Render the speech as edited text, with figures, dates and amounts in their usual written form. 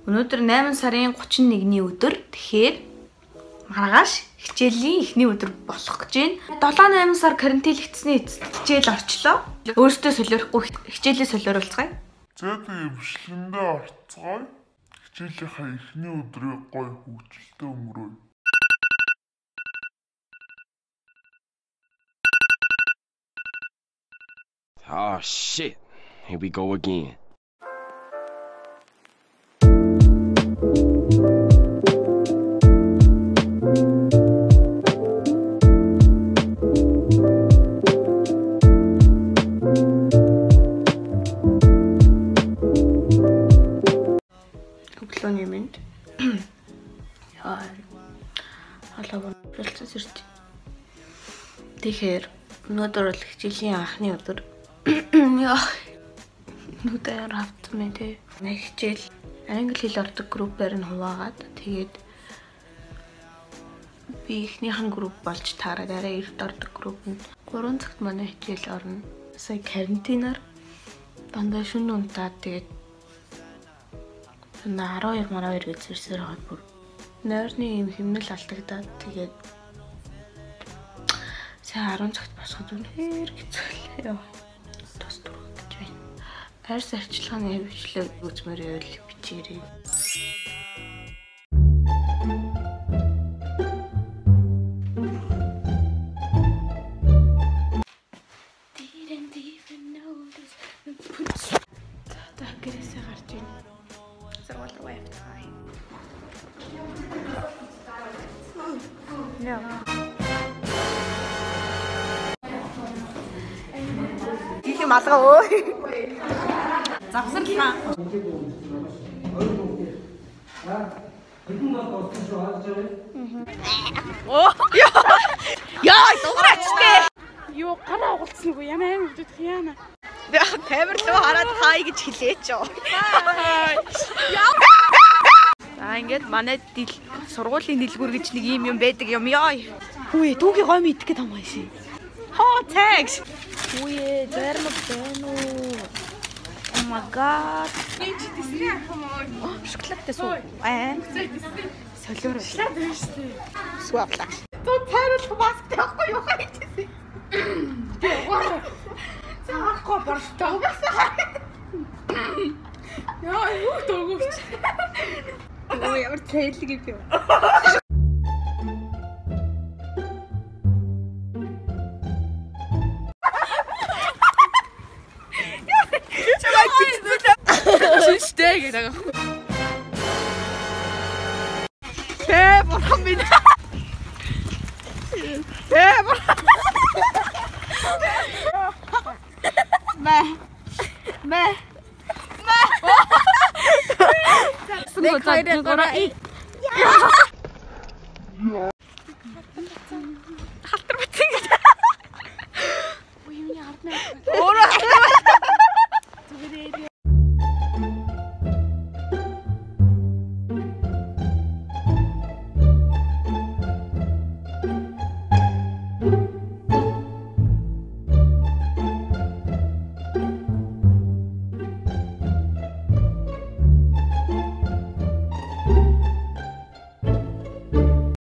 Өнөөдөр 8 сарын 31-ний өдөр. Тэгэхээр маргааш хичээлийн эхний өдөр болох гэж байна. 7-8 сар карантинлэгдсэний эцэст хичээл орчлоо. Өөрөөсөө солиорхгүй хичээлээ солиоруулцгаая. За тийм бичлэгэндээ орцгоё. Хичээлийнхаа эхний өдрийг гоё хөвгчлөлтөй өнгөрөөе. Oh shit. Here we go again. Өглөөний мэнд. Халаавар болцсон сэрч. Тэгэхээр өнөөдөр бол хичээлийн анхны өдөр. Яа. Нүдээр автмаа тий. Нэг хичээл англи хэл ордог группээр нь хуваагаад тэгээд би ихнийх нь групп болж таараад арай эрт ордог группэнд 3 цагт манай хичээл орно. Сая карантинаар дандаа шөнө унтаад тэгээд 12 гэж зэрсээр хаад бүр нойрны юм хэмнэл алдагдаад тэгээд сая 10 цагт босоход үнэхээр хэцүү яа. Тус дурах гэж байна. Арьс арчилгааны хөвчлөг үзмээр байвал бичээрэй. Гэрээсээ гарч ийн. Сургууль руу явцгаая. Дийлэн малгай өө. Завсарлаа. Яа, дуурайчтэй. Юу гараа угалцсан уу? Ямар аим өвдөдөх яана. Камер руу хараад хай гэж хэлээч. За ингээд манай сургуулийн дэлгүүр гэж нэг юм байдаг юм яа. Үе, дүүгийн гой мэдэх гээд хамаа шээ. Хоо tags. Үе, зармаг байна уу? Oh my god. Тэсний ахмаа. Шоколадтай суу. Солиор. Шоколад байна шүү. Суаглаа. Тоо тайруулах масктай байхгүй юу хайчихсан. Цаахгүй бортой. Яа, юу дөгөвч. Ой, ямар цайлэг юм бэ? Шиштэй гэдэг. Бурхан минь. Мэ. Халтар бацсан гэж. Ой, миний хардна.